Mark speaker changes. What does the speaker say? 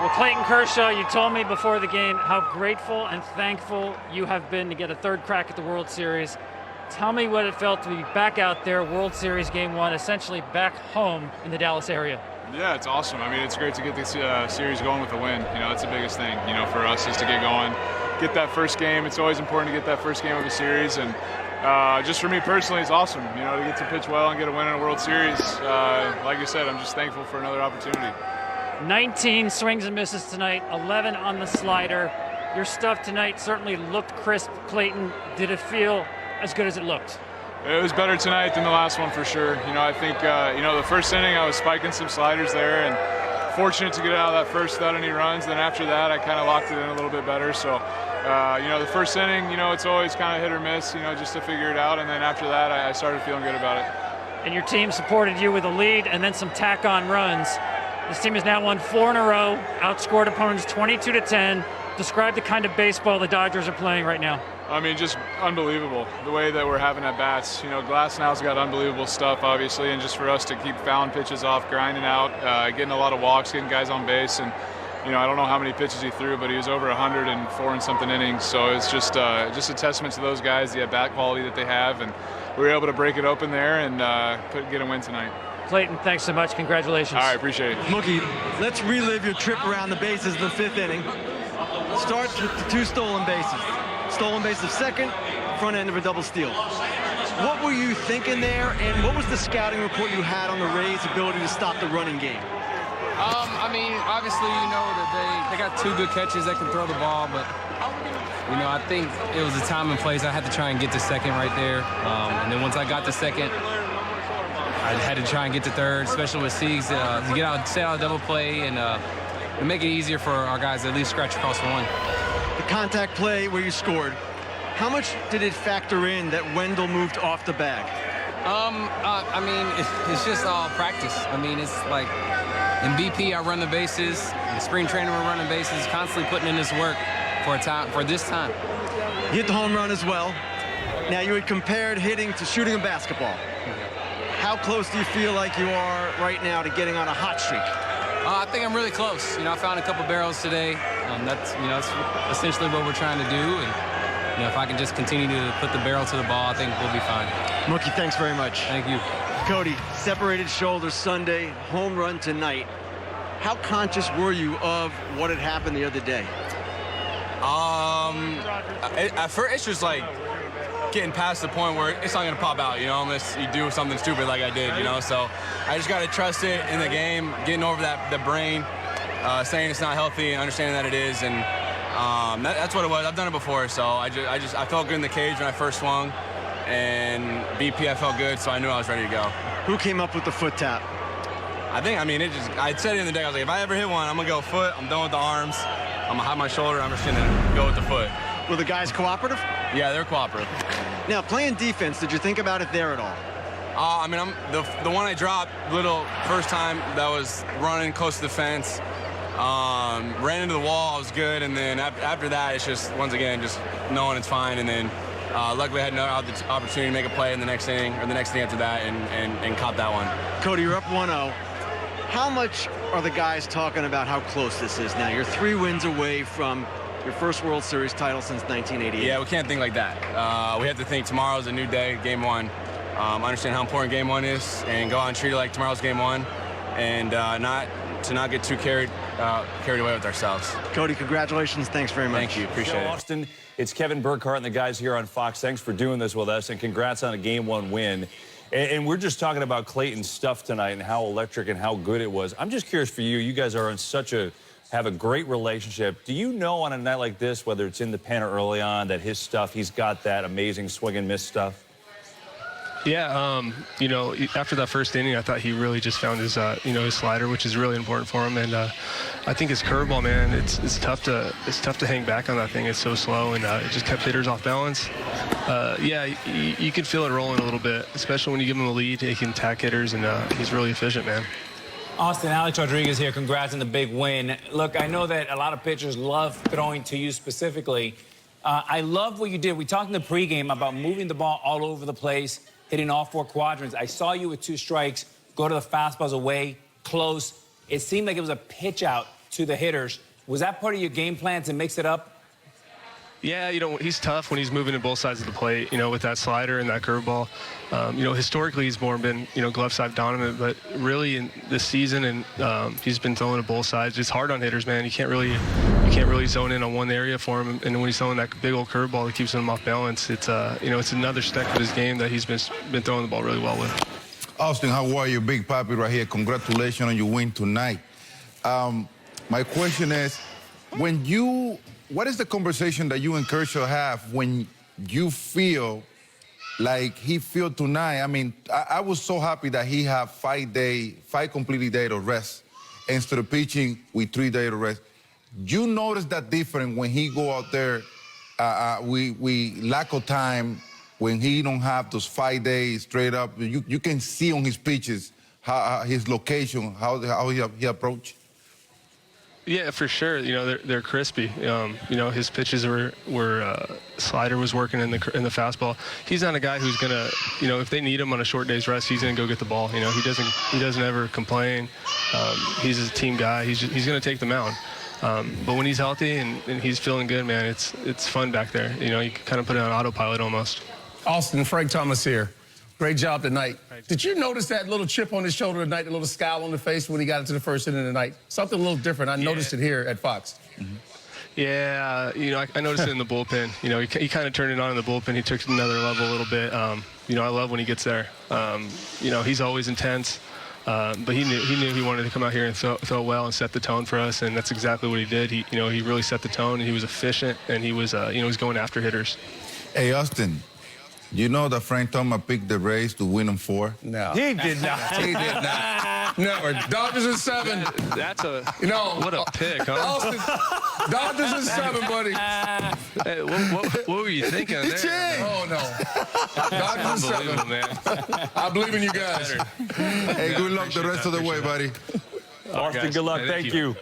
Speaker 1: Well, Clayton Kershaw, you told me before the game how grateful and thankful you have been to get a third crack at the World Series. Tell me what it felt to be back out there, World Series Game 1, essentially back home in the Dallas area.
Speaker 2: Yeah, it's awesome. I mean, it's great to get this series going with a win. You know, that's the biggest thing, you know, for us is to get going, get that first game. It's always important to get that first game of a series. And just for me personally, it's awesome, you know, to get to pitch well and get a win in a World Series. Like you said, I'm just thankful for another opportunity.
Speaker 1: 19 swings and misses tonight, 11 on the slider. Your stuff tonight certainly looked crisp. Clayton, did it feel as good as it looked?
Speaker 2: It was better tonight than the last one for sure. You know, I think, you know, the first inning I was spiking some sliders there and fortunate to get out of that first without any runs. Then after that, I kind of locked it in a little bit better. So, you know, the first inning, you know, it's always kind of hit or miss, you know, just to figure it out. And then after that, I started feeling good about it.
Speaker 1: And your team supported you with a lead and then some tack-on runs. This team has now won 4 in a row, outscored opponents 22-10. Describe the kind of baseball the Dodgers are playing right now.
Speaker 2: I mean, just unbelievable, the way that we're having at bats. You know, Glasnow's got unbelievable stuff, obviously, and just for us to keep fouling pitches off, grinding out, getting a lot of walks, getting guys on base. And, you know, I don't know how many pitches he threw, but he was over 104 and something innings. So it's just a testament to those guys, the at-bat quality that they have. And we were able to break it open there and get a win tonight.
Speaker 1: Clayton, thanks so much. Congratulations.
Speaker 2: All right, appreciate it.
Speaker 3: Mookie, let's relive your trip around the bases in the 5th inning. Starts with the 2 stolen bases. Stolen base of second, front end of a double steal. What were you thinking there, and what was the scouting report you had on the Rays' ability to stop the running game?
Speaker 4: I mean, obviously, you know that they got 2 good catches that can throw the ball, but, you know, I think it was the time and place. I had to try and get to second right there. And then once I got to second, I had to try and get to third, especially with Siegs, to get out, set out a double play and make it easier for our guys to at least scratch across the one.
Speaker 3: The contact play where you scored, how much did it factor in that Wendell moved off the bag?
Speaker 4: I mean, it's just all practice. I mean, it's like in BP, I run the bases. In spring training, we're running bases, constantly putting in this work for this time.
Speaker 3: You hit the home run as well. Now, you had compared hitting to shooting a basketball. How close do you feel like you are right now to getting on a hot streak?
Speaker 4: I think I'm really close. You know, I found a couple barrels today. That's essentially what we're trying to do. And, you know, if I can just continue to put the barrel to the ball, I think we'll be fine.
Speaker 3: Mookie, thanks very much.
Speaker 4: Thank you.
Speaker 3: Cody, separated shoulders Sunday, home run tonight. How conscious were you of what had happened the other day?
Speaker 5: At first, it's just like getting past the point where it's not going to pop out, you know, unless you do something stupid like I did, you know. So I just got to trust it in the game, getting over the brain, saying it's not healthy and understanding that it is. And that's what it was. I've done it before, so I felt good in the cage when I first swung. And BP, I felt good, so I knew I was ready to go.
Speaker 3: Who came up with the foot tap?
Speaker 5: I said it in the day. I was like, if I ever hit one, I'm going to go foot. I'm done with the arms. I'm going to hide my shoulder. I'm just going to go with the foot.
Speaker 3: Were the guys cooperative?
Speaker 5: Yeah, they're cooperative.
Speaker 3: Now, playing defense, did you think about it there at all?
Speaker 5: I mean, the one I dropped, first time, that was running close to the fence. Ran into the wall, I was good, and then after that, it's just, once again, just knowing it's fine, and then luckily I had another opportunity to make a play in the next inning, or the next inning after that, and caught that one.
Speaker 3: Cody, you're up 1-0. How much are the guys talking about how close this is now? You're 3 wins away from your first World Series title since 1988.
Speaker 5: Yeah, we can't think like that. We have to think tomorrow's a new day, game 1. Understand how important game 1 is, and go out and treat it like tomorrow's game 1, and not get too carried away with ourselves.
Speaker 3: Cody, congratulations. Thanks very much.
Speaker 5: Thank you. Appreciate it.
Speaker 6: Austin, it's Kevin Burkhardt and the guys here on Fox. Thanks for doing this with us, and congrats on a Game 1 win. And we're just talking about Clayton's stuff tonight and how electric and how good it was. I'm just curious for you. You guys are on have a great relationship. Do you know on a night like this, whether it's in the pen or early on, that his stuff, he's got that amazing swing and miss stuff?
Speaker 7: Yeah, you know, after that first inning, I thought he really just found his, his slider, which is really important for him. And I think his curveball, man, it's tough to hang back on that thing. It's so slow, and it just kept hitters off balance. Yeah, you can feel it rolling a little bit, especially when you give him a lead. He can tack hitters, and he's really efficient, man.
Speaker 8: Austin, Alex Rodriguez here. Congrats on the big win. Look, I know that a lot of pitchers love throwing to you specifically. I love what you did. We talked in the pregame about moving the ball all over the place, hitting all 4 quadrants. I saw you with 2 strikes, go to the fastballs away, close. It seemed like it was a pitch out. to the hitters. Was that part of your game plan to mix it up?
Speaker 7: Yeah, you know, he's tough when he's moving to both sides of the plate, you know, with that slider and that curveball. You know, historically he's more been, you know, glove side dominant, but really in this season and he's been throwing to both sides. It's hard on hitters, man. You can't really zone in on one area for him. And when he's throwing that big old curveball that keeps him off balance, it's you know, it's another step of his game that he's been throwing the ball really well with.
Speaker 9: Austin, how are you? Big Papi right here. Congratulations on your win tonight. My question is, what is the conversation that you and Kershaw have when you feel like he feel tonight? I mean, I was so happy that he had 5 completely days of rest instead of pitching with 3 days of rest. You notice that different when he go out there, we lack of time, when he don't have those 5 days straight up. You can see on his pitches how his location, how he approach.
Speaker 7: Yeah, for sure. You know, they're crispy. You know, his pitches were slider was working in the fastball. He's not a guy who's gonna, you know, if they need him on a short day's rest, he's gonna go get the ball. You know, he doesn't ever complain. He's a team guy. He's gonna take the mound. But when he's healthy and he's feeling good, man, it's fun back there. You know, you can kind of put it on autopilot almost.
Speaker 10: Austin, Frank Thomas here. Great job tonight. Did you notice that little chip on his shoulder tonight, the little scowl on the face when he got into the first inning tonight? Something a little different. I noticed it here at Fox.
Speaker 7: Mm-hmm. Yeah, you know, I noticed it in the bullpen. You know, he kind of turned it on in the bullpen. He took it to another level a little bit. You know, I love when he gets there. You know, he's always intense. But he knew he wanted to come out here and throw well and set the tone for us, and that's exactly what he did. He really set the tone, and he was efficient, and he was, he was going after hitters.
Speaker 9: Hey, Austin, you know that Frank Thomas picked the Rays to win them 4?
Speaker 10: No.
Speaker 3: He did not.
Speaker 10: He did not. Never. Dodgers in 7.
Speaker 7: That's
Speaker 10: what
Speaker 7: a pick, huh?
Speaker 10: Austin, Dodgers in 7, buddy.
Speaker 7: Hey, what were you thinking there?
Speaker 10: Oh, no. Dodgers in 7.
Speaker 7: Man.
Speaker 10: I believe in you guys.
Speaker 9: Hey, good luck the rest of the way, buddy.
Speaker 7: Austin,
Speaker 6: good luck. Thank you.